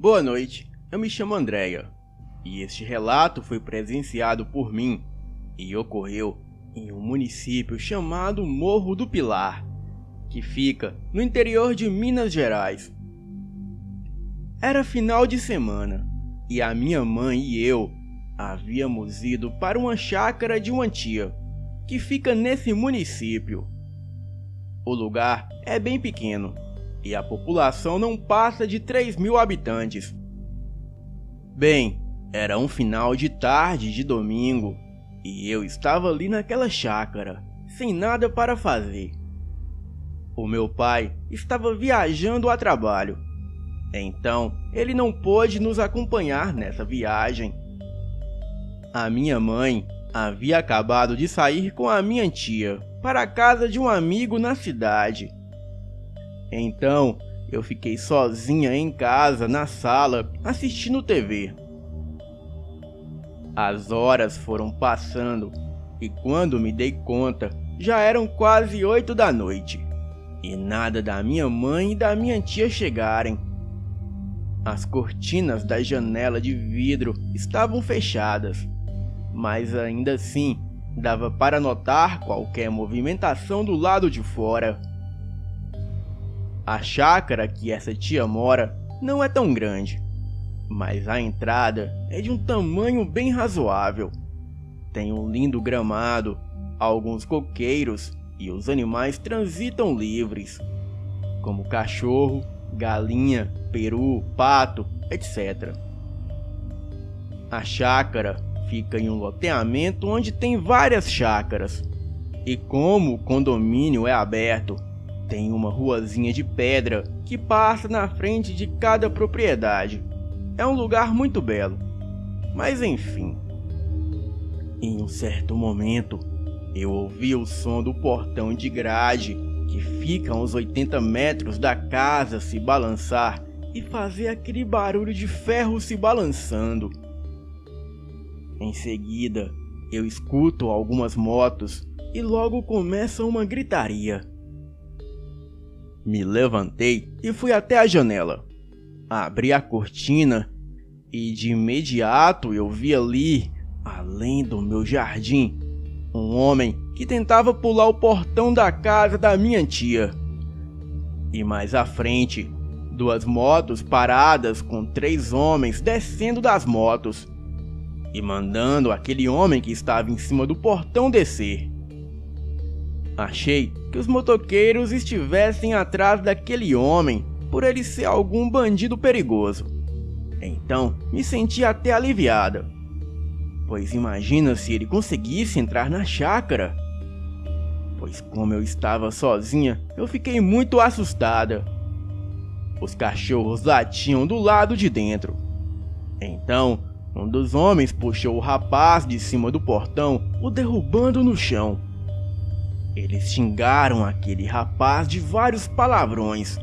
Boa noite, eu me chamo Andréia, e este relato foi presenciado por mim e ocorreu em um município chamado Morro do Pilar, que fica no interior de Minas Gerais. Era final de semana e a minha mãe e eu havíamos ido para uma chácara de uma tia, que fica nesse município. O lugar é bem pequeno e a população não passa de 3.000 habitantes. Bem, era um final de tarde de domingo e eu estava ali naquela chácara, sem nada para fazer. O meu pai estava viajando a trabalho, então ele não pôde nos acompanhar nessa viagem. A minha mãe havia acabado de sair com a minha tia para a casa de um amigo na cidade. Então, eu fiquei sozinha em casa, na sala, assistindo TV. As horas foram passando e quando me dei conta, já eram quase 8 da noite. E nada da minha mãe e da minha tia chegarem. As cortinas da janela de vidro estavam fechadas, mas ainda assim dava para notar qualquer movimentação do lado de fora. A chácara que essa tia mora não é tão grande, mas a entrada é de um tamanho bem razoável. Tem um lindo gramado, alguns coqueiros e os animais transitam livres, como cachorro, galinha, peru, pato, etc. A chácara fica em um loteamento onde tem várias chácaras, e como o condomínio é aberto, tem uma ruazinha de pedra que passa na frente de cada propriedade. É um lugar muito belo, mas enfim. Em um certo momento, eu ouvi o som do portão de grade, que fica a uns 80 metros da casa, se balançar e fazer aquele barulho de ferro se balançando. Em seguida, eu escuto algumas motos e logo começa uma gritaria. Me levantei e fui até a janela. Abri a cortina e de imediato eu vi ali, além do meu jardim, um homem que tentava pular o portão da casa da minha tia. E mais à frente, 2 motos paradas com 3 homens descendo das motos e mandando aquele homem que estava em cima do portão descer. Achei que os motoqueiros estivessem atrás daquele homem por ele ser algum bandido perigoso. Então me senti até aliviada, pois imagina se ele conseguisse entrar na chácara. Pois como eu estava sozinha, eu fiquei muito assustada. Os cachorros latiam do lado de dentro. Então, um dos homens puxou o rapaz de cima do portão, o derrubando no chão. Eles xingaram aquele rapaz de vários palavrões.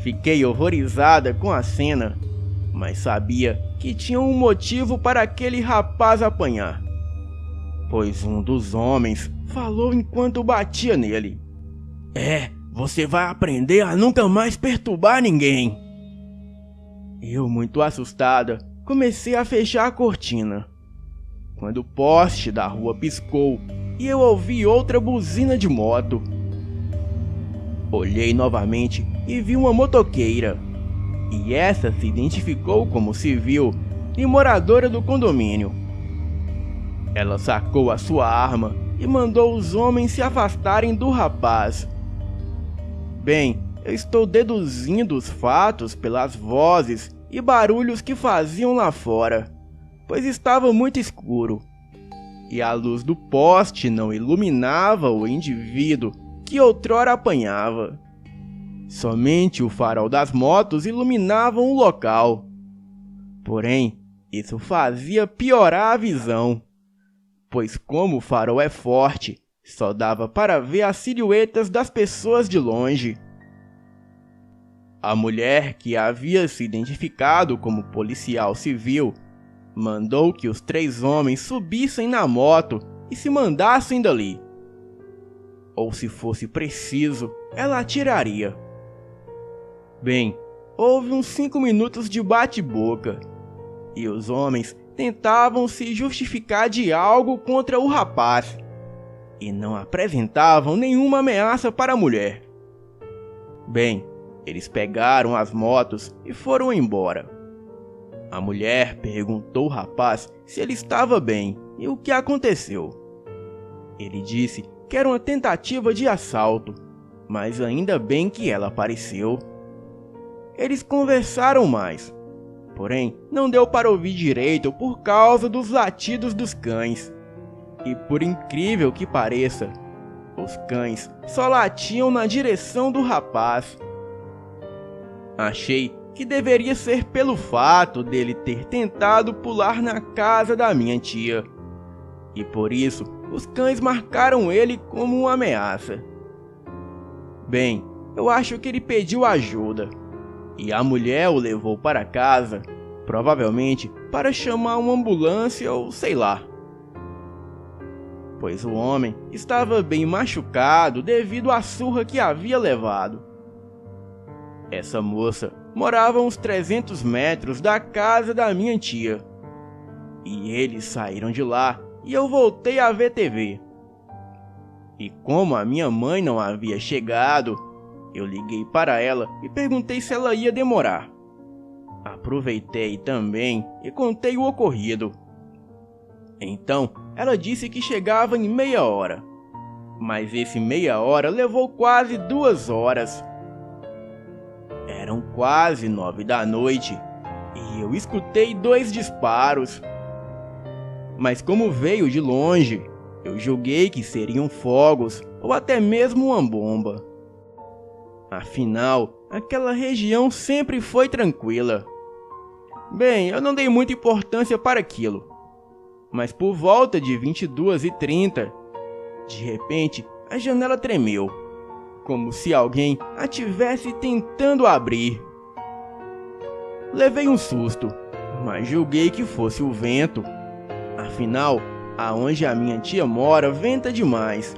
Fiquei horrorizada com a cena, mas sabia que tinha um motivo para aquele rapaz apanhar. Pois um dos homens falou enquanto batia nele: você vai aprender a nunca mais perturbar ninguém. Eu, muito assustada, comecei a fechar a cortina, quando o poste da rua piscou e eu ouvi outra buzina de moto. Olhei novamente e vi uma motoqueira, e essa se identificou como civil e moradora do condomínio. Ela sacou a sua arma e mandou os homens se afastarem do rapaz. Bem, eu estou deduzindo os fatos pelas vozes e barulhos que faziam lá fora, pois estava muito escuro, e a luz do poste não iluminava o indivíduo que outrora apanhava. Somente o farol das motos iluminavam o local. Porém, isso fazia piorar a visão, pois como o farol é forte, só dava para ver as silhuetas das pessoas de longe. A mulher, que havia se identificado como policial civil, mandou que os 3 homens subissem na moto e se mandassem dali. Ou se fosse preciso, ela atiraria. Bem, houve uns 5 minutos de bate-boca, e os homens tentavam se justificar de algo contra o rapaz, e não apresentavam nenhuma ameaça para a mulher. Bem, eles pegaram as motos e foram embora. A mulher perguntou ao rapaz se ele estava bem e o que aconteceu. Ele disse que era uma tentativa de assalto, mas ainda bem que ela apareceu. Eles conversaram mais, porém não deu para ouvir direito por causa dos latidos dos cães. E por incrível que pareça, os cães só latiam na direção do rapaz. Achei que deveria ser pelo fato dele ter tentado pular na casa da minha tia, e por isso os cães marcaram ele como uma ameaça. Bem, eu acho que ele pediu ajuda, e a mulher o levou para casa, provavelmente para chamar uma ambulância ou sei lá. Pois o homem estava bem machucado devido à surra que havia levado. Essa moça morava a uns 300 metros da casa da minha tia. E eles saíram de lá e eu voltei a ver TV. E como a minha mãe não havia chegado, eu liguei para ela e perguntei se ela ia demorar. Aproveitei também e contei o ocorrido. Então, ela disse que chegava em meia hora. Mas esse meia hora levou quase 2 horas. Eram quase 9 da noite e eu escutei 2 disparos. Mas como veio de longe, eu julguei que seriam fogos ou até mesmo uma bomba. Afinal, aquela região sempre foi tranquila. Bem, eu não dei muita importância para aquilo. Mas por volta de 22h30, de repente a janela tremeu, como se alguém a tivesse tentando abrir. Levei um susto, mas julguei que fosse o vento. Afinal, aonde a minha tia mora venta demais,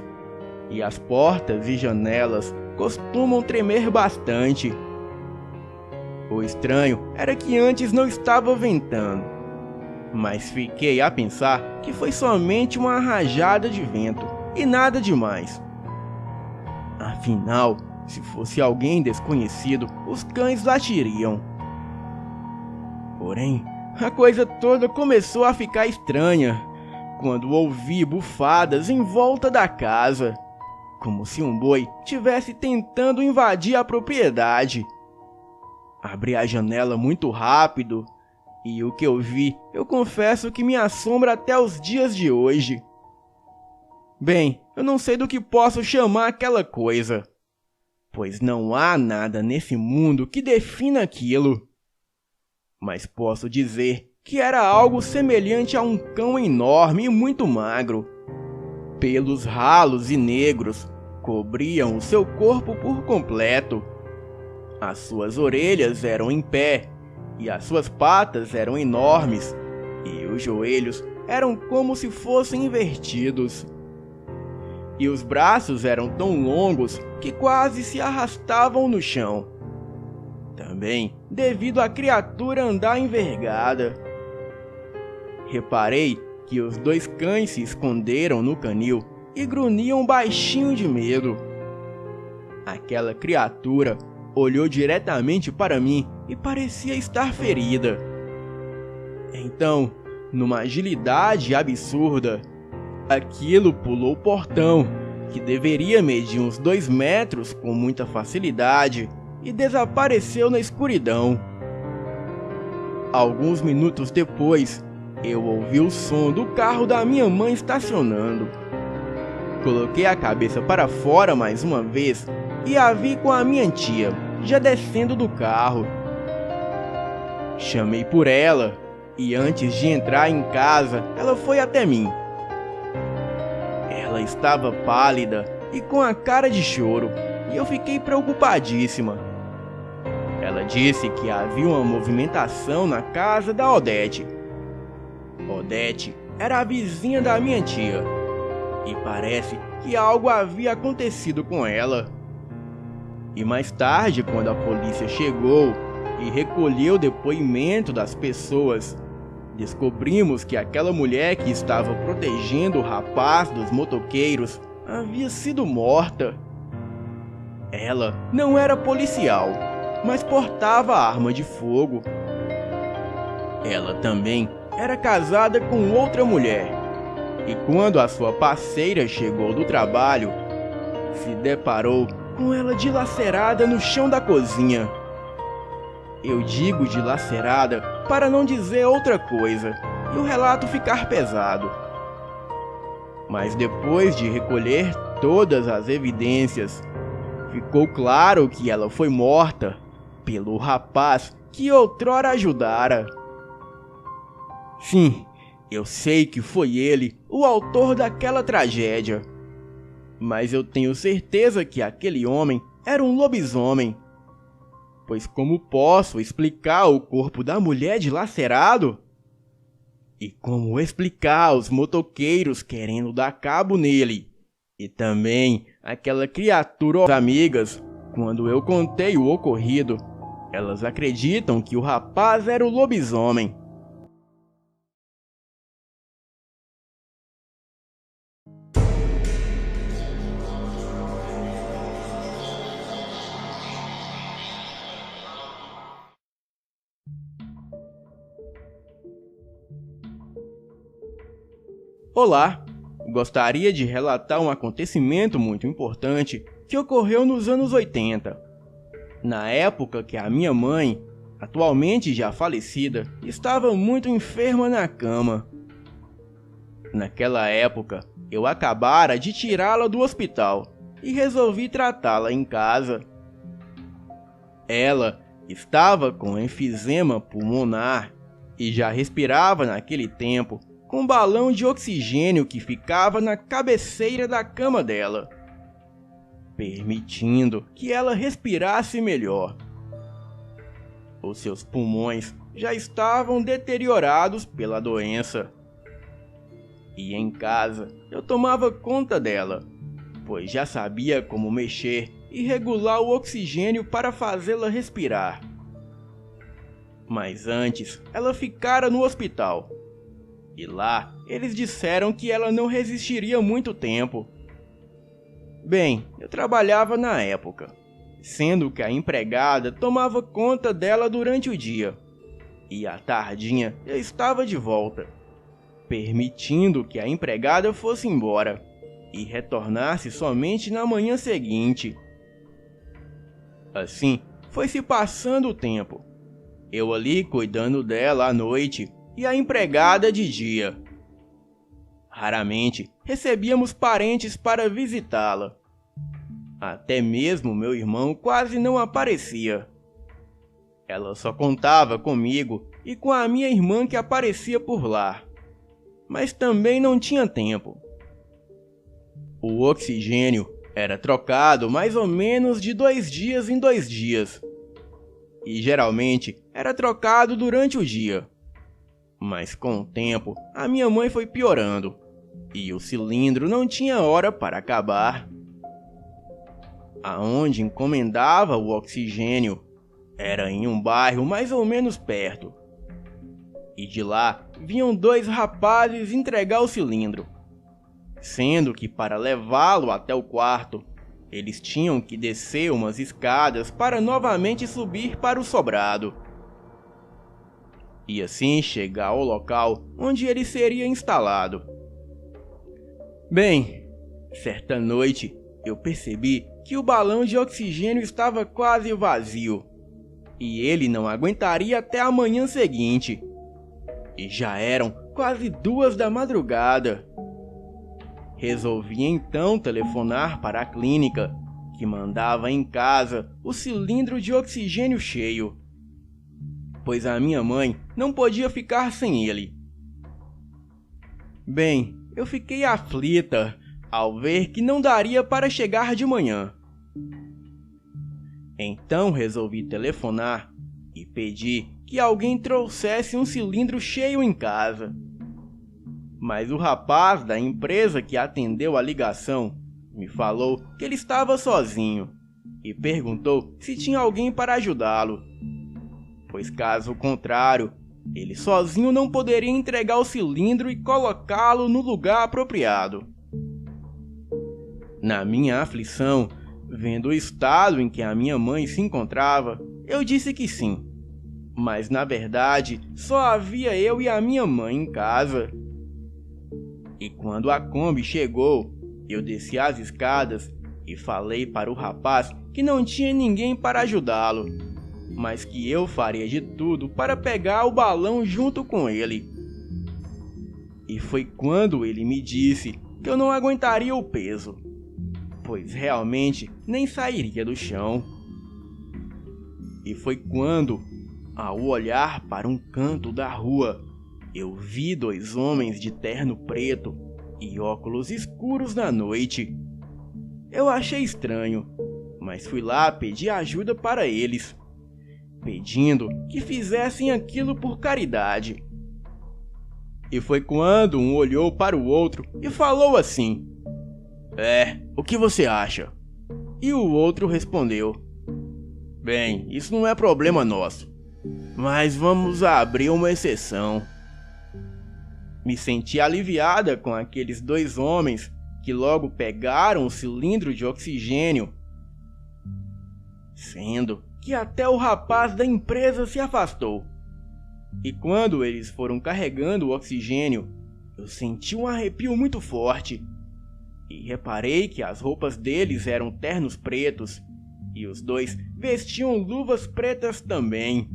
e as portas e janelas costumam tremer bastante. O estranho era que antes não estava ventando, mas fiquei a pensar que foi somente uma rajada de vento e nada demais. Afinal, se fosse alguém desconhecido, os cães latiriam. Porém, a coisa toda começou a ficar estranha quando ouvi bufadas em volta da casa, como se um boi tivesse tentando invadir a propriedade. Abri a janela muito rápido e o que eu vi, eu confesso que me assombra até os dias de hoje. Bem, eu não sei do que posso chamar aquela coisa, pois não há nada nesse mundo que defina aquilo. Mas posso dizer que era algo semelhante a um cão enorme e muito magro. Pelos ralos e negros cobriam o seu corpo por completo. As suas orelhas eram em pé, e as suas patas eram enormes, e os joelhos eram como se fossem invertidos. E os braços eram tão longos que quase se arrastavam no chão. Também devido à criatura andar envergada. Reparei que os 2 cães se esconderam no canil e grunhiam baixinho de medo. Aquela criatura olhou diretamente para mim e parecia estar ferida. Então, numa agilidade absurda, aquilo pulou o portão, que deveria medir uns 2 metros com muita facilidade, e desapareceu na escuridão. Alguns minutos depois, eu ouvi o som do carro da minha mãe estacionando. Coloquei a cabeça para fora mais uma vez e a vi com a minha tia, já descendo do carro. Chamei por ela e antes de entrar em casa, ela foi até mim. Ela estava pálida e com a cara de choro, e eu fiquei preocupadíssima. Ela disse que havia uma movimentação na casa da Odete. Odete era a vizinha da minha tia, e parece que algo havia acontecido com ela. E mais tarde, quando a polícia chegou, e recolheu o depoimento das pessoas, descobrimos que aquela mulher que estava protegendo o rapaz dos motoqueiros havia sido morta. Ela não era policial, mas portava arma de fogo. Ela também era casada com outra mulher, e quando a sua parceira chegou do trabalho, se deparou com ela dilacerada no chão da cozinha. Eu digo dilacerada para não dizer outra coisa e o relato ficar pesado. Mas depois de recolher todas as evidências, ficou claro que ela foi morta pelo rapaz que outrora ajudara. Sim, eu sei que foi ele o autor daquela tragédia. Mas eu tenho certeza que aquele homem era um lobisomem. Pois como posso explicar o corpo da mulher dilacerado? E como explicar os motoqueiros querendo dar cabo nele? E também aquela criatura amigas, quando eu contei o ocorrido, elas acreditam que o rapaz era o lobisomem. Olá, gostaria de relatar um acontecimento muito importante que ocorreu nos anos 80. Na época que a minha mãe, atualmente já falecida, estava muito enferma na cama. Naquela época, eu acabara de tirá-la do hospital e resolvi tratá-la em casa. Ela estava com enfisema pulmonar e já respirava naquele tempo com um balão de oxigênio que ficava na cabeceira da cama dela, permitindo que ela respirasse melhor. Os seus pulmões já estavam deteriorados pela doença. E em casa eu tomava conta dela, pois já sabia como mexer e regular o oxigênio para fazê-la respirar. Mas antes ela ficara no hospital. E lá, eles disseram que ela não resistiria muito tempo. Bem, eu trabalhava na época, sendo que a empregada tomava conta dela durante o dia. E à tardinha eu estava de volta, permitindo que a empregada fosse embora e retornasse somente na manhã seguinte. Assim, foi se passando o tempo. Eu ali cuidando dela à noite e a empregada de dia. Raramente recebíamos parentes para visitá-la. Até mesmo meu irmão quase não aparecia. Ela só contava comigo e com a minha irmã que aparecia por lá. Mas também não tinha tempo. O oxigênio era trocado mais ou menos de 2 dias em 2 dias. E geralmente era trocado durante o dia. Mas com o tempo, a minha mãe foi piorando, e o cilindro não tinha hora para acabar. Aonde encomendava o oxigênio era em um bairro mais ou menos perto. E de lá vinham 2 rapazes entregar o cilindro, sendo que para levá-lo até o quarto, eles tinham que descer umas escadas para novamente subir para o sobrado. E assim chegar ao local onde ele seria instalado. Bem, certa noite eu percebi que o balão de oxigênio estava quase vazio e ele não aguentaria até a manhã seguinte. E já eram quase 2 da madrugada. Resolvi então telefonar para a clínica, que mandava em casa o cilindro de oxigênio cheio, pois a minha mãe não podia ficar sem ele. Bem, eu fiquei aflita ao ver que não daria para chegar de manhã. Então resolvi telefonar e pedi que alguém trouxesse um cilindro cheio em casa. Mas o rapaz da empresa que atendeu a ligação me falou que ele estava sozinho e perguntou se tinha alguém para ajudá-lo. pois caso contrário, ele sozinho não poderia entregar o cilindro e colocá-lo no lugar apropriado. Na minha aflição, vendo o estado em que a minha mãe se encontrava, eu disse que sim. Mas na verdade, só havia eu e a minha mãe em casa. E quando a Kombi chegou, eu desci as escadas e falei para o rapaz que não tinha ninguém para ajudá-lo, mas que eu faria de tudo para pegar o balão junto com ele. E foi quando ele me disse que eu não aguentaria o peso, pois realmente nem sairia do chão. E foi quando, ao olhar para um canto da rua, eu vi 2 homens de terno preto e óculos escuros na noite. Eu achei estranho, mas fui lá pedir ajuda para eles, pedindo que fizessem aquilo por caridade. E foi quando um olhou para o outro e falou assim: o que você acha? E o outro respondeu: bem, isso não é problema nosso, mas vamos abrir uma exceção. Me senti aliviada com aqueles 2 homens que logo pegaram o cilindro de oxigênio, sendo que até o rapaz da empresa se afastou. E quando eles foram carregando o oxigênio, eu senti um arrepio muito forte e reparei que as roupas deles eram ternos pretos e os 2 vestiam luvas pretas também.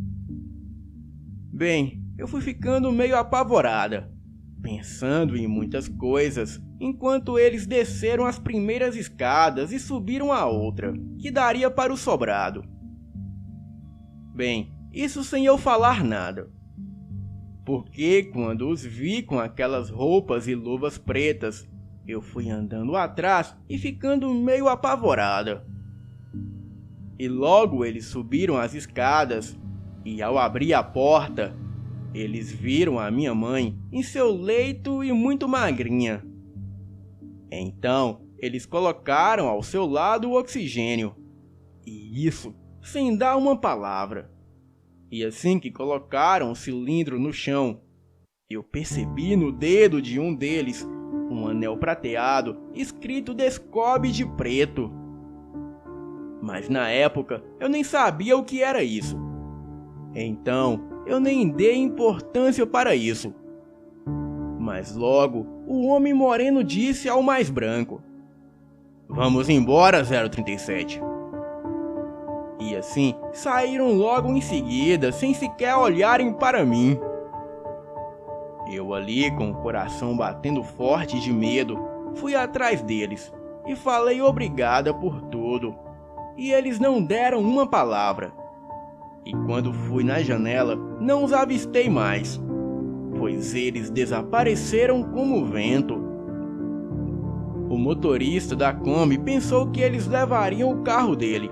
Bem, eu fui ficando meio apavorada, pensando em muitas coisas, enquanto eles desceram as primeiras escadas e subiram a outra, que daria para o sobrado. Bem, isso sem eu falar nada, porque quando os vi com aquelas roupas e luvas pretas, eu fui andando atrás e ficando meio apavorada. E logo eles subiram as escadas, e ao abrir a porta, eles viram a minha mãe em seu leito e muito magrinha. Então, eles colocaram ao seu lado o oxigênio, e isso sem dar uma palavra. E assim que colocaram o cilindro no chão, eu percebi no dedo de um deles um anel prateado escrito Descobre de preto. Mas na época eu nem sabia o que era isso. Então eu nem dei importância para isso. Mas logo o homem moreno disse ao mais branco: vamos embora, 037. E assim saíram logo em seguida, sem sequer olharem para mim. Eu ali, com o coração batendo forte de medo, fui atrás deles e falei obrigada por tudo. E eles não deram uma palavra. E quando fui na janela, não os avistei mais, pois eles desapareceram como o vento. O motorista da Kombi pensou que eles levariam o carro dele.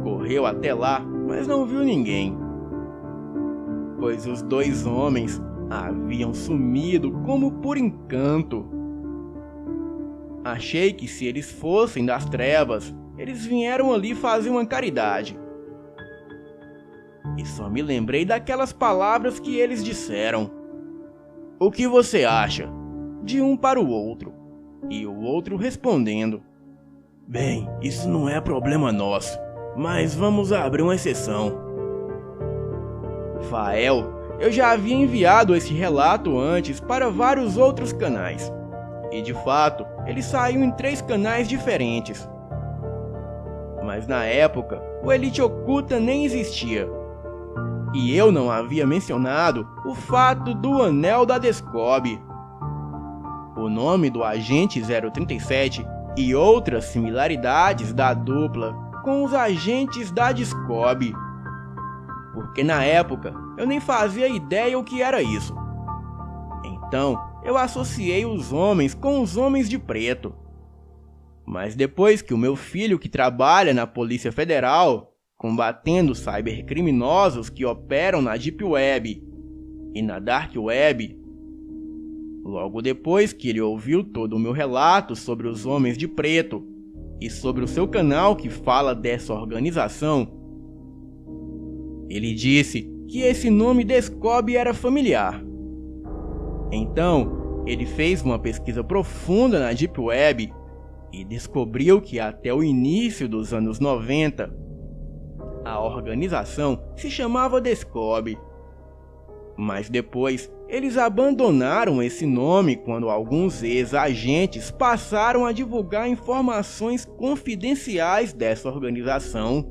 Correu até lá, mas não viu ninguém, pois os 2 homens haviam sumido como por encanto. Achei que se eles fossem das trevas, eles vieram ali fazer uma caridade. E só me lembrei daquelas palavras que eles disseram: o que você acha? De um para o outro, e o outro respondendo: bem, isso não é problema nosso, mas vamos abrir uma exceção. Fael, eu já havia enviado esse relato antes para vários outros canais, e de fato ele saiu em 3 canais diferentes. Mas na época o Elite Oculta nem existia, e eu não havia mencionado o fato do Anel da Descobre, o nome do agente 037 e outras similaridades da dupla com os agentes da Descobre, porque na época eu nem fazia ideia o que era isso. Então eu associei os homens com os homens de preto. Mas depois que o meu filho, que trabalha na Polícia Federal, combatendo cybercriminosos que operam na Deep Web e na Dark Web, logo depois que ele ouviu todo o meu relato sobre os homens de preto e sobre o seu canal que fala dessa organização, Ele disse que esse nome Descobre era familiar. Então, ele fez uma pesquisa profunda na Deep Web e descobriu que até o início dos anos 90, a organização se chamava Descobre. Mas depois, eles abandonaram esse nome quando alguns ex-agentes passaram a divulgar informações confidenciais dessa organização.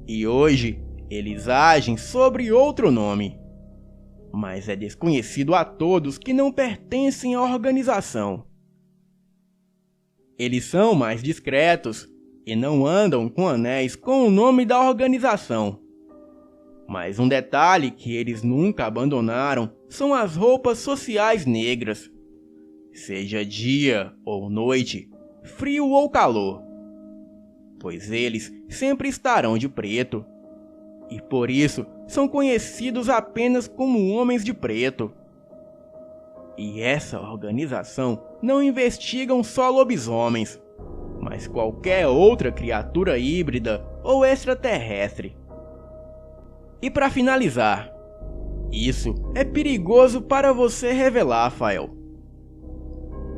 E hoje, eles agem sob outro nome. Mas é desconhecido a todos que não pertencem à organização. Eles são mais discretos e não andam com anéis com o nome da organização. Mas um detalhe que eles nunca abandonaram são as roupas sociais negras. Seja dia ou noite, frio ou calor. Pois eles sempre estarão de preto. E por isso são conhecidos apenas como Homens de Preto. E essa organização não investiga só lobisomens, mas qualquer outra criatura híbrida ou extraterrestre. E para finalizar, isso é perigoso para você revelar, Fael,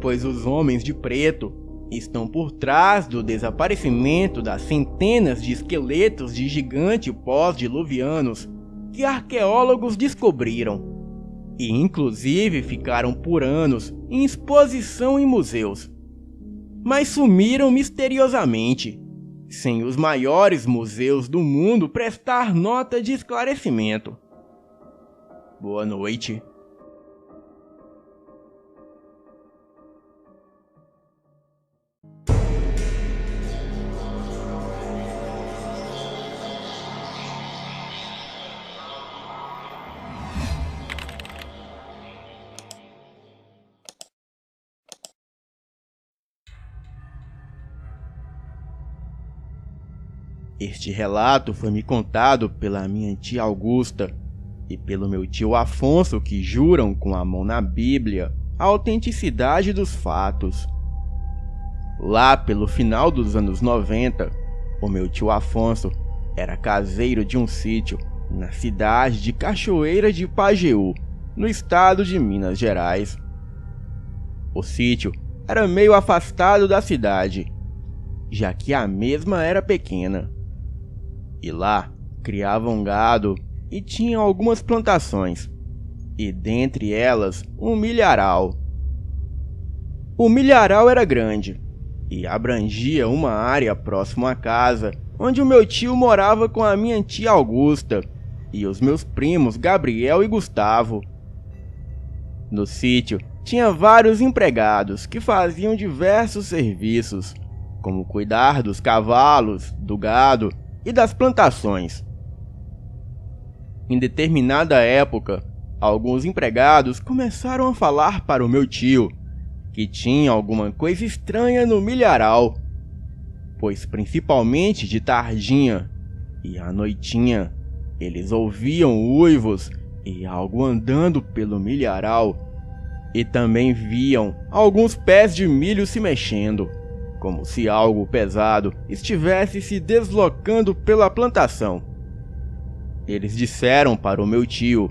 pois os Homens de Preto estão por trás do desaparecimento das centenas de esqueletos de gigantes pós-diluvianos que arqueólogos descobriram e inclusive ficaram por anos em exposição em museus, mas sumiram misteriosamente, sem os maiores museus do mundo prestar nota de esclarecimento. Boa noite. Este relato foi me contado pela minha tia Augusta e pelo meu tio Afonso, que juram com a mão na Bíblia a autenticidade dos fatos. Lá pelo final dos anos 90, o meu tio Afonso era caseiro de um sítio na cidade de Cachoeira de Pajeú, no estado de Minas Gerais. O sítio era meio afastado da cidade, já que a mesma era pequena. E lá criavam gado e tinham algumas plantações, e dentre elas um milharal. O milharal era grande e abrangia uma área próxima à casa onde o meu tio morava com a minha tia Augusta e os meus primos Gabriel e Gustavo. No sítio tinha vários empregados que faziam diversos serviços, como cuidar dos cavalos, do gado e das plantações. Em determinada época, alguns empregados começaram a falar para o meu tio que tinha alguma coisa estranha no milharal, pois principalmente de tardinha e à noitinha eles ouviam uivos e algo andando pelo milharal, e também viam alguns pés de milho se mexendo, como se algo pesado estivesse se deslocando pela plantação. Eles disseram para o meu tio,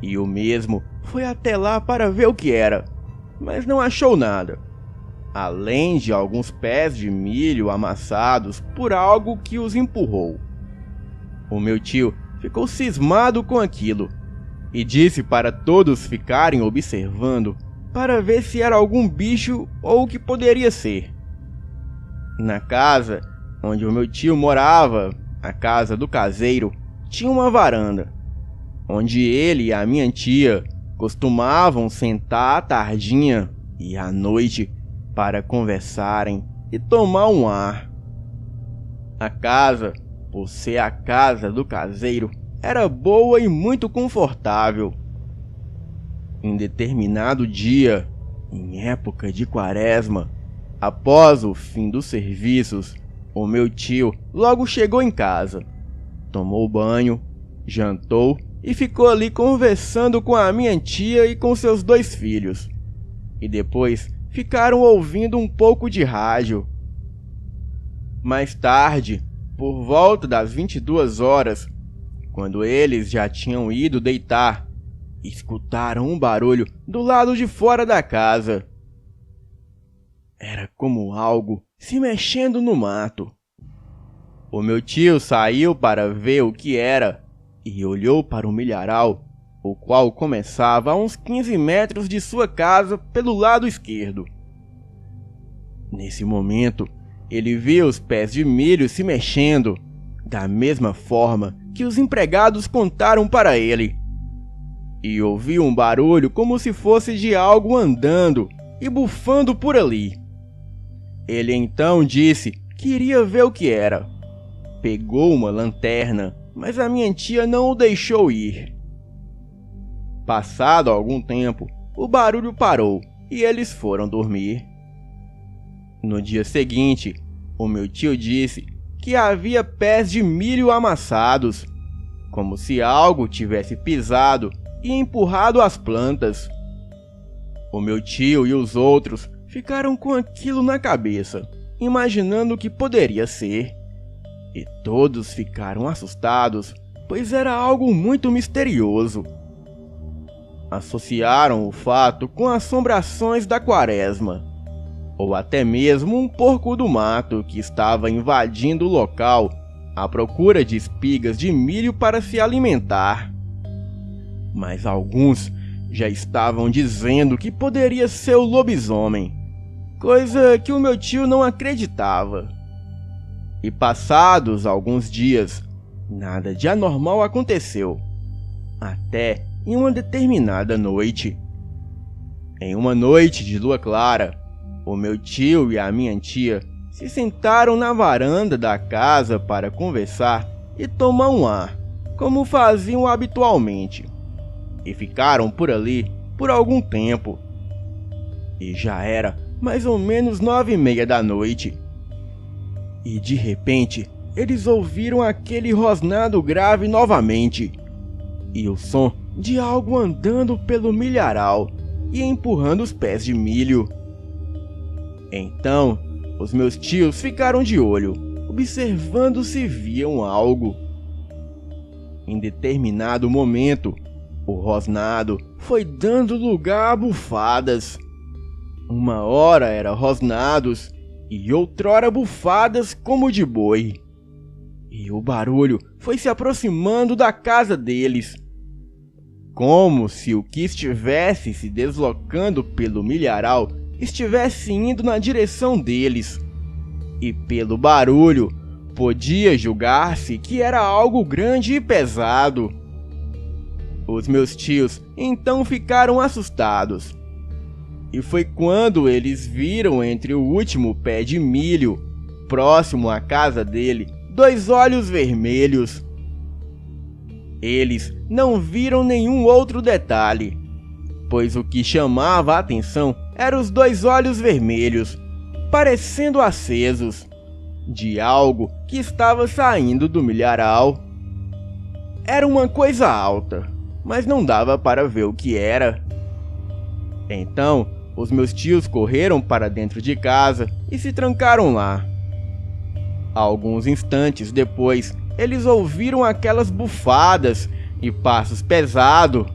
e o mesmo foi até lá para ver o que era, mas não achou nada, além de alguns pés de milho amassados por algo que os empurrou. O meu tio ficou cismado com aquilo e disse para todos ficarem observando para ver se era algum bicho ou o que poderia ser. Na casa onde o meu tio morava, a casa do caseiro, tinha uma varanda, onde ele e a minha tia costumavam sentar à tardinha e à noite para conversarem e tomar um ar. A casa, por ser a casa do caseiro, era boa e muito confortável. Em determinado dia, em época de quaresma, após o fim dos serviços, o meu tio logo chegou em casa, tomou banho, jantou e ficou ali conversando com a minha tia e com seus 2 filhos. E depois ficaram ouvindo um pouco de rádio. Mais tarde, por volta das 22 horas, Quando eles já tinham ido deitar, escutaram um barulho do lado de fora da casa. Era como algo se mexendo no mato. O meu tio saiu para ver o que era e olhou para o milharal, o qual começava a uns 15 metros de sua casa pelo lado esquerdo. Nesse momento, ele viu os pés de milho se mexendo, da mesma forma que os empregados contaram para ele, e ouviu um barulho como se fosse de algo andando e bufando por ali. Ele então disse que iria ver o que era. Pegou uma lanterna, mas a minha tia não o deixou ir. Passado algum tempo, o barulho parou e eles foram dormir. No dia seguinte, o meu tio disse que havia pés de milho amassados, como se algo tivesse pisado e empurrado as plantas. O meu tio e os outros ficaram com aquilo na cabeça, imaginando o que poderia ser. E todos ficaram assustados, pois era algo muito misterioso. Associaram o fato com assombrações da quaresma, ou até mesmo um porco do mato que estava invadindo o local à procura de espigas de milho para se alimentar. Mas alguns já estavam dizendo que poderia ser o lobisomem, coisa que o meu tio não acreditava. E passados alguns dias, nada de anormal aconteceu, até em uma determinada noite. Em uma noite de lua clara, o meu tio e a minha tia se sentaram na varanda da casa para conversar e tomar um ar, como faziam habitualmente, e ficaram por ali por algum tempo. E já era mais ou menos 9:30 da noite. E de repente, eles ouviram aquele rosnado grave novamente, e o som de algo andando pelo milharal e empurrando os pés de milho. Então, os meus tios ficaram de olho, observando se viam algo. Em determinado momento, o rosnado foi dando lugar a bufadas. Uma hora era rosnados e outrora bufadas como de boi. E o barulho foi se aproximando da casa deles, como se o que estivesse se deslocando pelo milharal estivesse indo na direção deles. E pelo barulho, podia julgar-se que era algo grande e pesado. Os meus tios então ficaram assustados. E foi quando eles viram entre o último pé de milho, próximo à casa dele, 2 olhos vermelhos. Eles não viram nenhum outro detalhe, pois o que chamava a atenção eram os 2 olhos vermelhos, parecendo acesos, de algo que estava saindo do milharal. Era uma coisa alta, mas não dava para ver o que era. Então, os meus tios correram para dentro de casa e se trancaram lá. Alguns instantes depois, eles ouviram aquelas bufadas e passos pesados,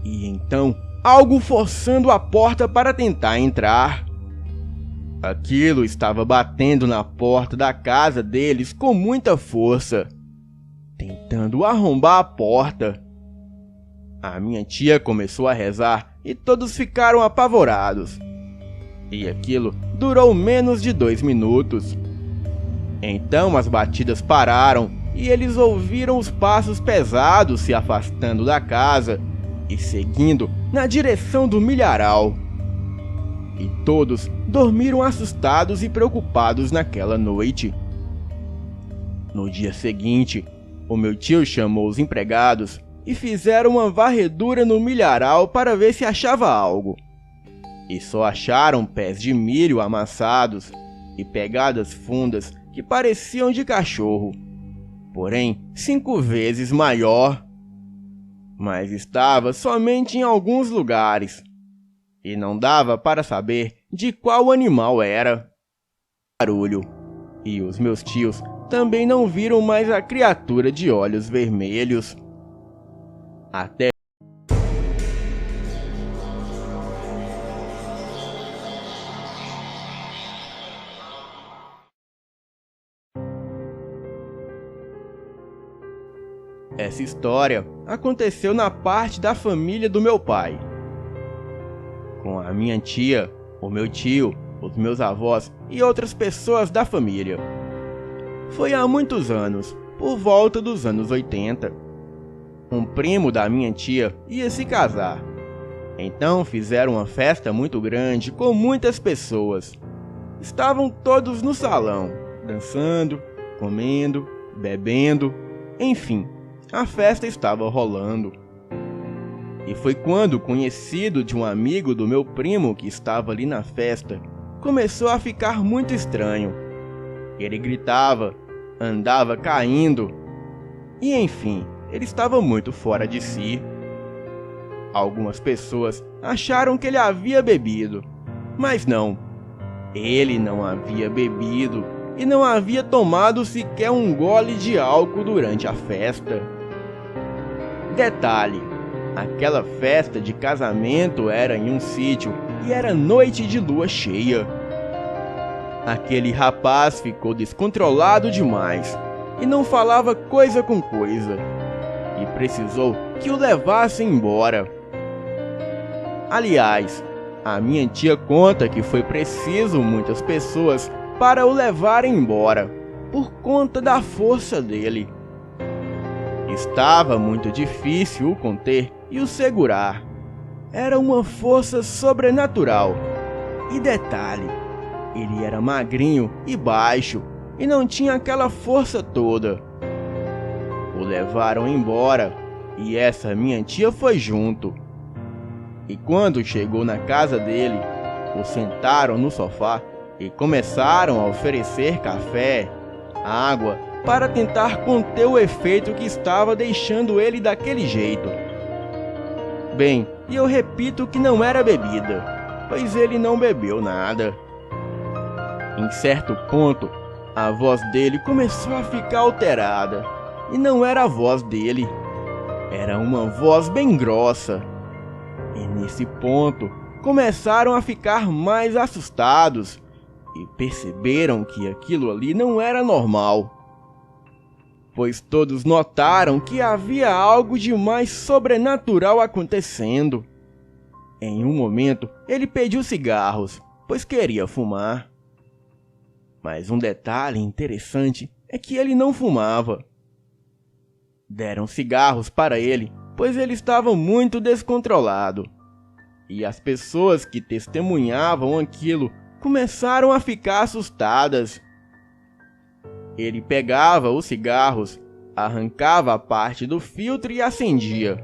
e então algo forçando a porta para tentar entrar. Aquilo estava batendo na porta da casa deles com muita força, tentando arrombar a porta. A minha tia começou a rezar e todos ficaram apavorados. E aquilo durou menos de 2 minutos. Então as batidas pararam e eles ouviram os passos pesados se afastando da casa e seguindo na direção do milharal. E todos dormiram assustados e preocupados naquela noite. No dia seguinte, o meu tio chamou os empregados e fizeram uma varredura no milharal para ver se achava algo. E só acharam pés de milho amassados e pegadas fundas que pareciam de cachorro, porém 5 vezes maior. Mas estava somente em alguns lugares, e não dava para saber de qual animal era. Barulho. E os meus tios também não viram mais a criatura de olhos vermelhos. Até essa história aconteceu na parte da família do meu pai, com a minha tia, o meu tio, os meus avós e outras pessoas da família. Foi há muitos anos, por volta dos anos 80. Um primo da minha tia ia se casar. Então fizeram uma festa muito grande com muitas pessoas. Estavam todos no salão, dançando, comendo, bebendo, enfim, a festa estava rolando. E foi quando o conhecido de um amigo do meu primo que estava ali na festa começou a ficar muito estranho. Ele gritava, andava caindo e, enfim, ele estava muito fora de si. Algumas pessoas acharam que ele havia bebido, mas não. Ele não havia bebido e não havia tomado sequer um gole de álcool durante a festa. Detalhe, aquela festa de casamento era em um sítio e era noite de lua cheia. Aquele rapaz ficou descontrolado demais e não falava coisa com coisa, e precisou que o levassem embora. Aliás, a minha tia conta que foi preciso muitas pessoas para o levarem embora, por conta da força dele. Estava muito difícil o conter e o segurar. Era uma força sobrenatural. E detalhe, ele era magrinho e baixo e não tinha aquela força toda. O levaram embora e essa minha tia foi junto. E quando chegou na casa dele, o sentaram no sofá e começaram a oferecer café, água, para tentar conter o efeito que estava deixando ele daquele jeito. Bem, e eu repito que não era bebida, pois ele não bebeu nada. Em certo ponto, a voz dele começou a ficar alterada, e não era a voz dele, era uma voz bem grossa. E nesse ponto, começaram a ficar mais assustados, e perceberam que aquilo ali não era normal, pois todos notaram que havia algo de mais sobrenatural acontecendo. Em um momento, ele pediu cigarros, pois queria fumar. Mas um detalhe interessante é que ele não fumava. Deram cigarros para ele, pois ele estava muito descontrolado. E as pessoas que testemunhavam aquilo começaram a ficar assustadas. Ele pegava os cigarros, arrancava a parte do filtro e acendia.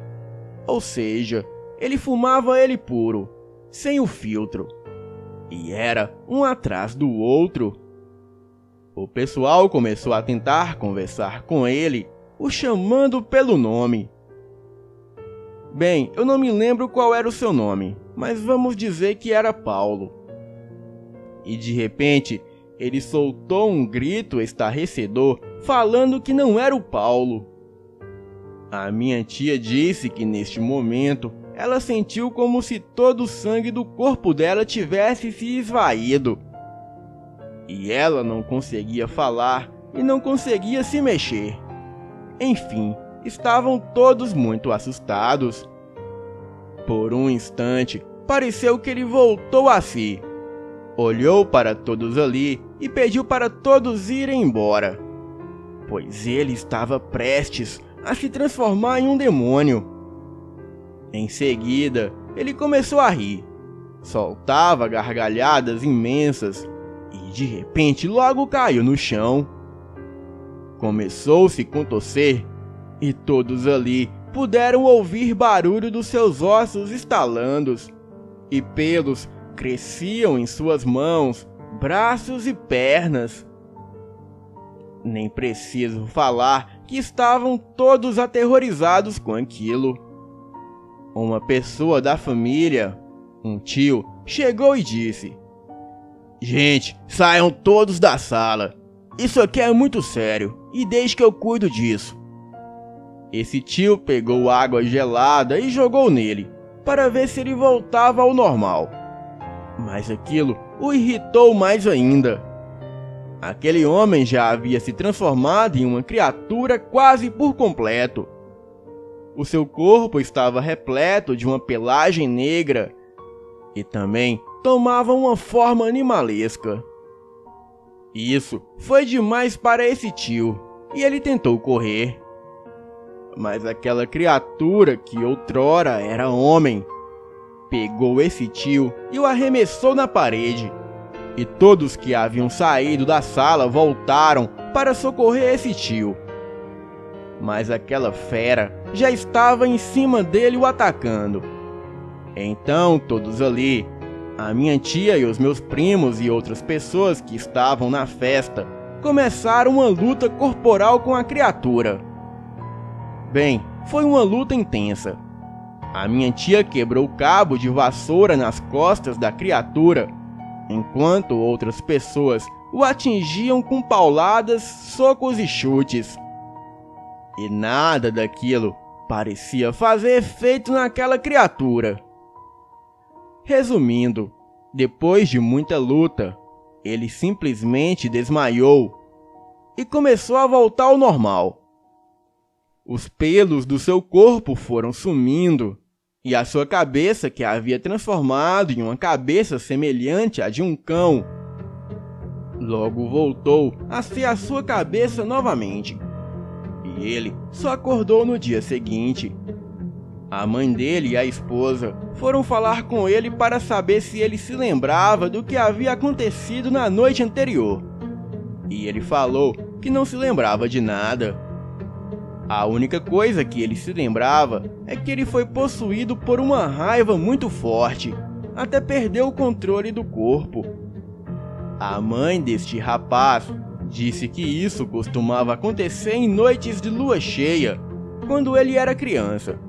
Ou seja, ele fumava ele puro, sem o filtro. E era um atrás do outro. O pessoal começou a tentar conversar com ele, o chamando pelo nome. Bem, eu não me lembro qual era o seu nome, mas vamos dizer que era Paulo. E de repente, ele soltou um grito estarrecedor, falando que não era o Paulo. A minha tia disse que neste momento, ela sentiu como se todo o sangue do corpo dela tivesse se esvaído. E ela não conseguia falar e não conseguia se mexer. Enfim, estavam todos muito assustados. Por um instante, pareceu que ele voltou a si. Olhou para todos ali e pediu para todos irem embora, pois ele estava prestes a se transformar em um demônio. Em seguida, ele começou a rir, soltava gargalhadas imensas e de repente logo caiu no chão. Começou a se contorcer e todos ali puderam ouvir barulho dos seus ossos estalando e pelos cresciam em suas mãos, braços e pernas. Nem preciso falar que estavam todos aterrorizados com aquilo. Uma pessoa da família, um tio, chegou e disse: "Gente, saiam todos da sala. Isso aqui é muito sério, e desde que eu cuido disso. Esse tio pegou água gelada e jogou nele, para ver se ele voltava ao normal. Mas aquilo o irritou mais ainda. Aquele homem já havia se transformado em uma criatura quase por completo. O seu corpo estava repleto de uma pelagem negra e também tomava uma forma animalesca. Isso foi demais para esse tio e ele tentou correr. Mas aquela criatura que outrora era homem pegou esse tio e o arremessou na parede. E todos que haviam saído da sala voltaram para socorrer esse tio. Mas aquela fera já estava em cima dele o atacando. Então todos ali, a minha tia e os meus primos e outras pessoas que estavam na festa, começaram uma luta corporal com a criatura. Bem, foi uma luta intensa. A minha tia quebrou o cabo de vassoura nas costas da criatura, enquanto outras pessoas o atingiam com pauladas, socos e chutes. E nada daquilo parecia fazer efeito naquela criatura. Resumindo, depois de muita luta, ele simplesmente desmaiou e começou a voltar ao normal. Os pelos do seu corpo foram sumindo, e a sua cabeça, que havia transformado em uma cabeça semelhante à de um cão, logo voltou a ser a sua cabeça novamente. E ele só acordou no dia seguinte. A mãe dele e a esposa foram falar com ele para saber se ele se lembrava do que havia acontecido na noite anterior. E ele falou que não se lembrava de nada. A única coisa que ele se lembrava é que ele foi possuído por uma raiva muito forte, até perder o controle do corpo. A mãe deste rapaz disse que isso costumava acontecer em noites de lua cheia, quando ele era criança.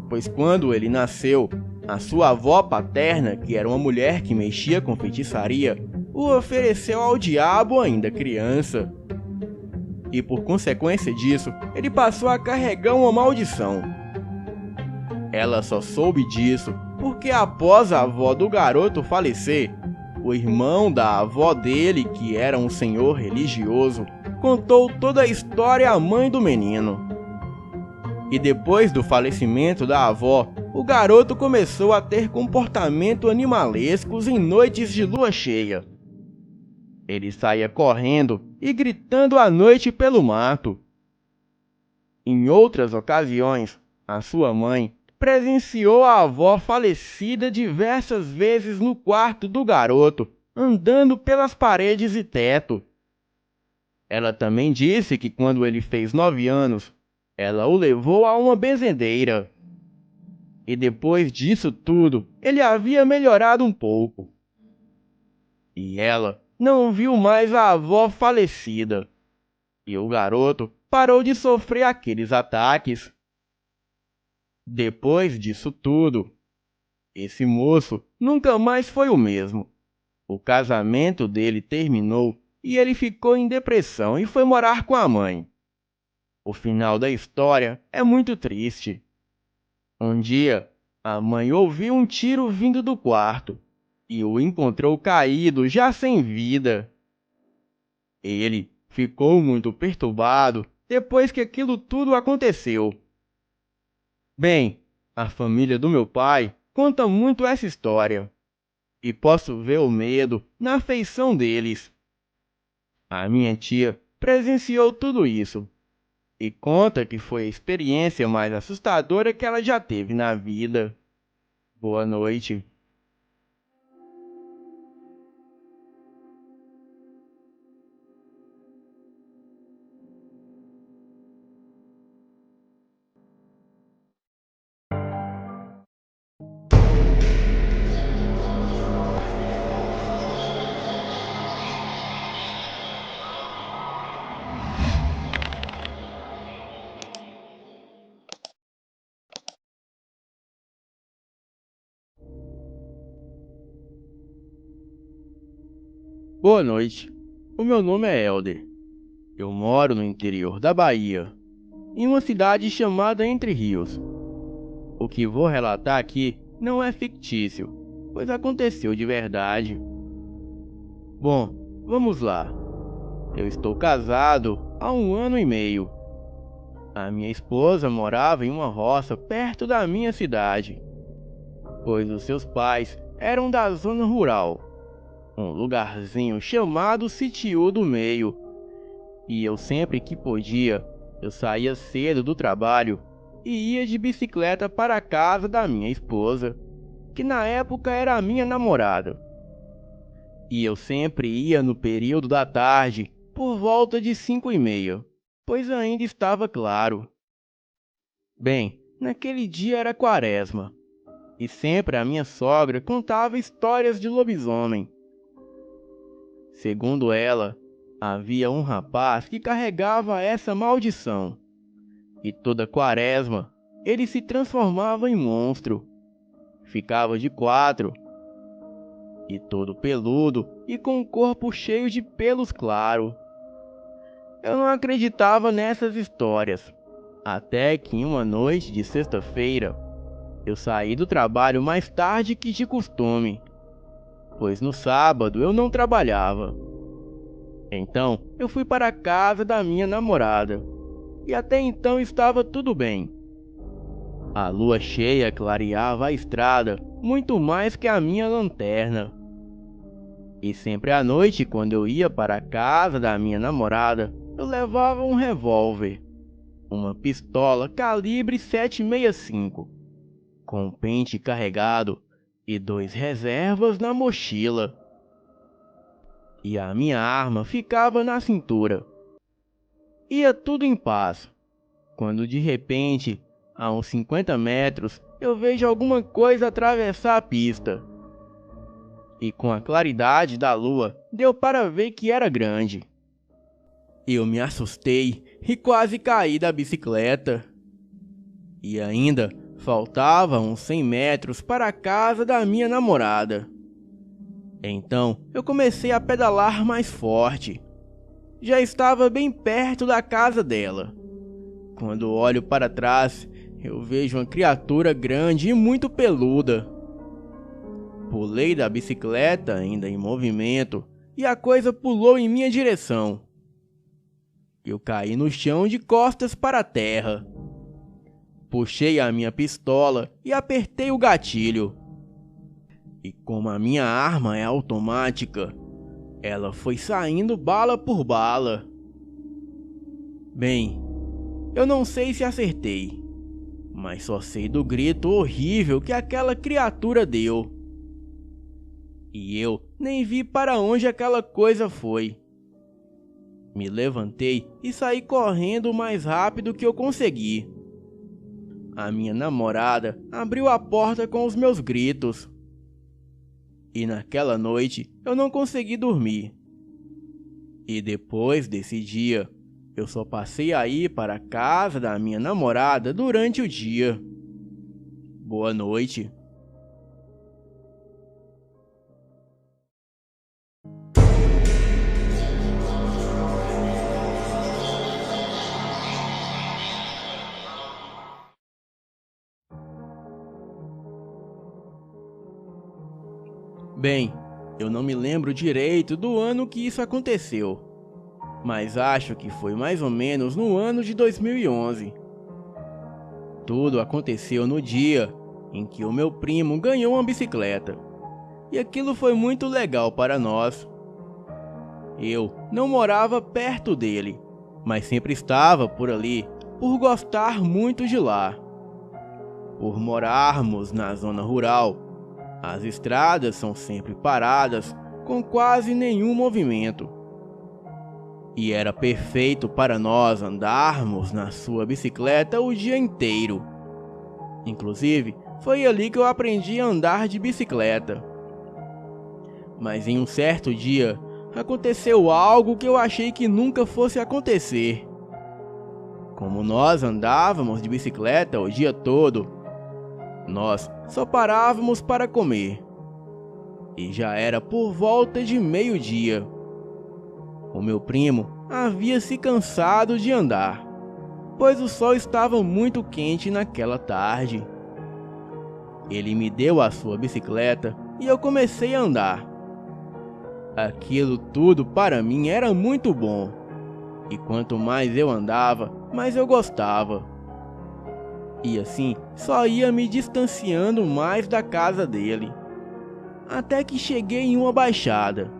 Pois quando ele nasceu, a sua avó paterna, que era uma mulher que mexia com feitiçaria, o ofereceu ao diabo ainda criança. E por consequência disso, ele passou a carregar uma maldição. Ela só soube disso porque após a avó do garoto falecer, o irmão da avó dele, que era um senhor religioso, contou toda a história à mãe do menino. E depois do falecimento da avó, o garoto começou a ter comportamentos animalescos em noites de lua cheia. Ele saía correndo e gritando à noite pelo mato. Em outras ocasiões, a sua mãe presenciou a avó falecida diversas vezes no quarto do garoto, andando pelas paredes e teto. Ela também disse que quando ele fez 9 anos, ela o levou a uma benzedeira. E depois disso tudo, ele havia melhorado um pouco. E ela não viu mais a avó falecida. E o garoto parou de sofrer aqueles ataques. Depois disso tudo, esse moço nunca mais foi o mesmo. O casamento dele terminou e ele ficou em depressão e foi morar com a mãe. O final da história é muito triste. Um dia, a mãe ouviu um tiro vindo do quarto e o encontrou caído, já sem vida. Ele ficou muito perturbado depois que aquilo tudo aconteceu. Bem, a família do meu pai conta muito essa história, e posso ver o medo na feição deles. A minha tia presenciou tudo isso, e conta que foi a experiência mais assustadora que ela já teve na vida. Boa noite. Boa noite. o meu nome é Elder. Eu moro no interior da Bahia, em uma cidade chamada Entre Rios. O que vou relatar aqui não é fictício, pois aconteceu de verdade. Bom, vamos lá. Eu estou casado há 1 ano e meio. A minha esposa morava em uma roça perto da minha cidade, pois os seus pais eram da zona rural, um lugarzinho chamado Sítio do Meio. E eu sempre que podia, eu saía cedo do trabalho e ia de bicicleta para a casa da minha esposa, que na época era a minha namorada. E eu sempre ia no período da tarde, por volta de 5h30, pois ainda estava claro. Bem, naquele dia era quaresma, e sempre a minha sogra contava histórias de lobisomem. Segundo ela, havia um rapaz que carregava essa maldição, e toda quaresma ele se transformava em monstro. Ficava de 4, e todo peludo e com o corpo cheio de pelos claros. Eu não acreditava nessas histórias, até que em uma noite de sexta-feira, eu saí do trabalho mais tarde que de costume, pois no sábado eu não trabalhava. Então eu fui para a casa da minha namorada, e até então estava tudo bem. A lua cheia clareava a estrada muito mais que a minha lanterna. E sempre à noite, quando eu ia para a casa da minha namorada, eu levava um revólver, uma pistola calibre 7,65, com um pente carregado e 2 reservas na mochila. E a minha arma ficava na cintura. Ia tudo em paz, quando de repente, a uns 50 metros, eu vejo alguma coisa atravessar a pista. E com a claridade da lua, deu para ver que era grande. Eu me assustei e quase caí da bicicleta. E ainda faltava uns 100 metros para a casa da minha namorada. Então eu comecei a pedalar mais forte. Já estava bem perto da casa dela. Quando olho para trás, eu vejo uma criatura grande e muito peluda. Pulei da bicicleta, ainda em movimento, e a coisa pulou em minha direção. Eu caí no chão de costas para a terra. Puxei a minha pistola e apertei o gatilho. E como a minha arma é automática, ela foi saindo bala por bala. Bem, eu não sei se acertei, mas só sei do grito horrível que aquela criatura deu. E eu nem vi para onde aquela coisa foi. Me levantei e saí correndo o mais rápido que eu consegui. A minha namorada abriu a porta com os meus gritos. E naquela noite eu não consegui dormir. E depois desse dia, eu só passei a ir para a casa da minha namorada durante o dia. Boa noite. Bem, eu não me lembro direito do ano que isso aconteceu, mas acho que foi mais ou menos no ano de 2011. Tudo aconteceu no dia em que o meu primo ganhou uma bicicleta, e aquilo foi muito legal para nós. Eu não morava perto dele, mas sempre estava por ali, por gostar muito de lá. Por morarmos na zona rural, as estradas são sempre paradas, com quase nenhum movimento. E era perfeito para nós andarmos na sua bicicleta o dia inteiro. Inclusive, foi ali que eu aprendi a andar de bicicleta. Mas em um certo dia, aconteceu algo que eu achei que nunca fosse acontecer. Como nós andávamos de bicicleta o dia todo, nós só parávamos para comer. E já era por volta de meio-dia. O meu primo havia se cansado de andar, pois o sol estava muito quente naquela tarde. Ele me deu a sua bicicleta e eu comecei a andar. Aquilo tudo para mim era muito bom, e quanto mais eu andava, mais eu gostava. E assim só ia me distanciando mais da casa dele, até que cheguei em uma baixada,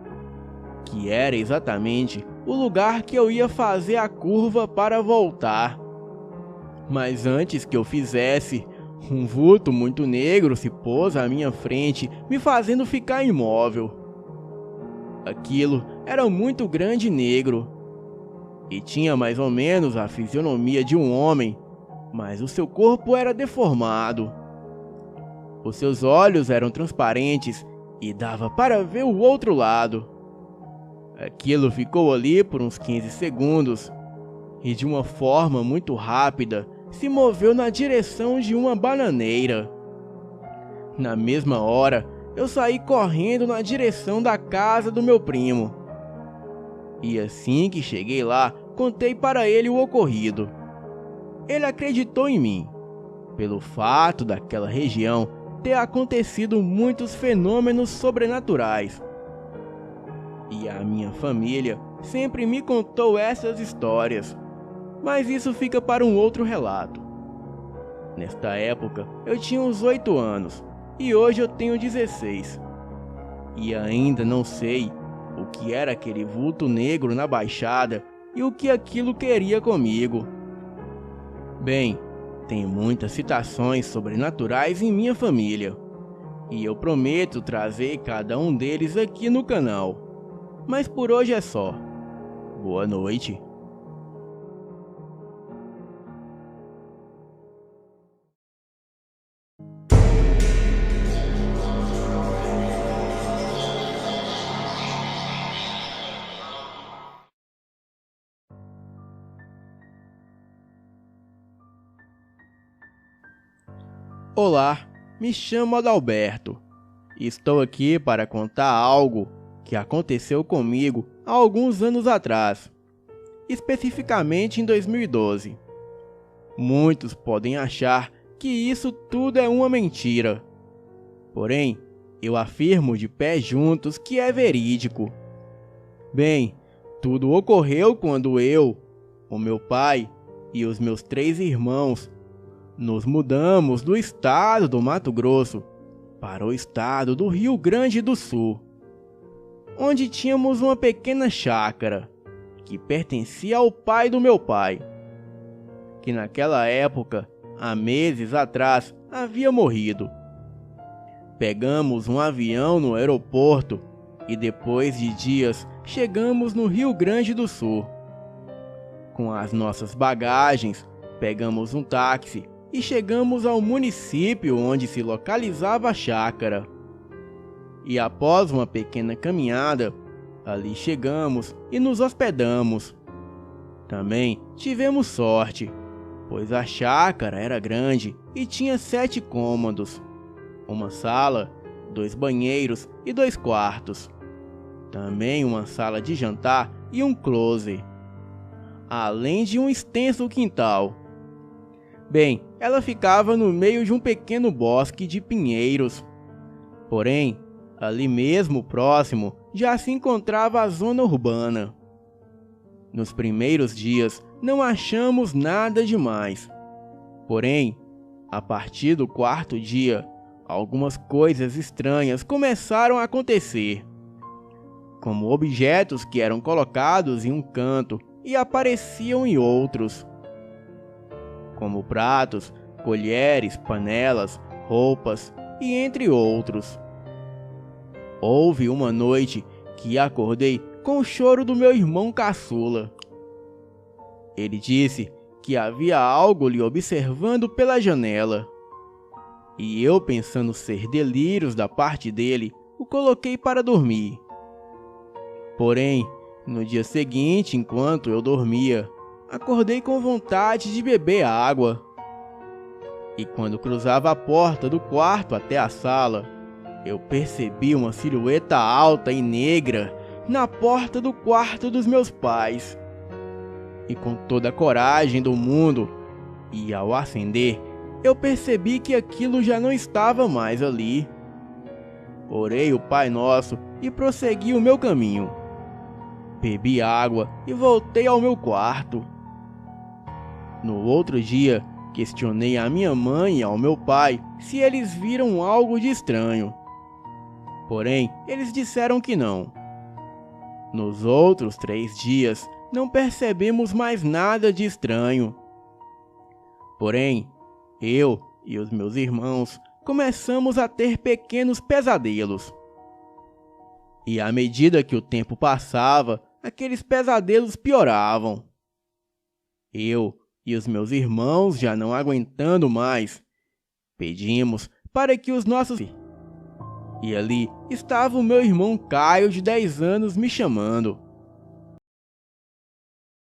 que era exatamente o lugar que eu ia fazer a curva para voltar. Mas antes que eu fizesse, um vulto muito negro se pôs à minha frente, me fazendo ficar imóvel. Aquilo era muito grande e negro, e tinha mais ou menos a fisionomia de um homem, mas o seu corpo era deformado. Os seus olhos eram transparentes e dava para ver o outro lado. Aquilo ficou ali por uns 15 segundos, e de uma forma muito rápida, se moveu na direção de uma bananeira. Na mesma hora, eu saí correndo na direção da casa do meu primo. E assim que cheguei lá, contei para ele o ocorrido. Ele acreditou em mim, pelo fato daquela região ter acontecido muitos fenômenos sobrenaturais. E a minha família sempre me contou essas histórias, mas isso fica para um outro relato. Nesta época, eu tinha uns 8 anos e hoje eu tenho 16. E ainda não sei o que era aquele vulto negro na baixada e o que aquilo queria comigo. Bem, tem muitas citações sobrenaturais em minha família, e eu prometo trazer cada um deles aqui no canal. Mas por hoje é só. Boa noite. Olá, me chamo Adalberto e estou aqui para contar algo que aconteceu comigo há alguns anos atrás, especificamente em 2012. Muitos podem achar que isso tudo é uma mentira, porém, eu afirmo de pé juntos que é verídico. Bem, tudo ocorreu quando eu, o meu pai e os meus 3 irmãos nos mudamos do estado do Mato Grosso para o estado do Rio Grande do Sul, onde tínhamos uma pequena chácara que pertencia ao pai do meu pai, que naquela época, há meses atrás, havia morrido. Pegamos um avião no aeroporto e depois de dias chegamos no Rio Grande do Sul. Com as nossas bagagens, pegamos um táxi e chegamos ao município onde se localizava a chácara. E após uma pequena caminhada, ali chegamos e nos hospedamos. Também tivemos sorte, pois a chácara era grande e tinha 7 cômodos, uma sala, 2 banheiros e 2 quartos. Também uma sala de jantar e um closet, além de um extenso quintal. Bem, ela ficava no meio de um pequeno bosque de pinheiros. Porém, ali mesmo próximo, já se encontrava a zona urbana. Nos primeiros dias, não achamos nada demais. Porém, a partir do 4º dia, algumas coisas estranhas começaram a acontecer, como objetos que eram colocados em um canto e apareciam em outros, como pratos, colheres, panelas, roupas e entre outros. Houve uma noite que acordei com o choro do meu irmão caçula. Ele disse que havia algo lhe observando pela janela. E eu, pensando ser delírios da parte dele, o coloquei para dormir. Porém, no dia seguinte, enquanto eu dormia, acordei com vontade de beber água. E quando cruzava a porta do quarto até a sala, eu percebi uma silhueta alta e negra na porta do quarto dos meus pais. E com toda a coragem do mundo, e ao acender, eu percebi que aquilo já não estava mais ali. Orei o Pai Nosso e prossegui o meu caminho. Bebi água e voltei ao meu quarto. No outro dia, questionei a minha mãe e ao meu pai se eles viram algo de estranho. Porém, eles disseram que não. Nos outros 3 dias, não percebemos mais nada de estranho. Porém, eu e os meus irmãos começamos a ter pequenos pesadelos. E à medida que o tempo passava, aqueles pesadelos pioravam. Eu e os meus irmãos, já não aguentando mais, pedimos para que os nossos... E ali estava o meu irmão Caio, de 10 anos, me chamando.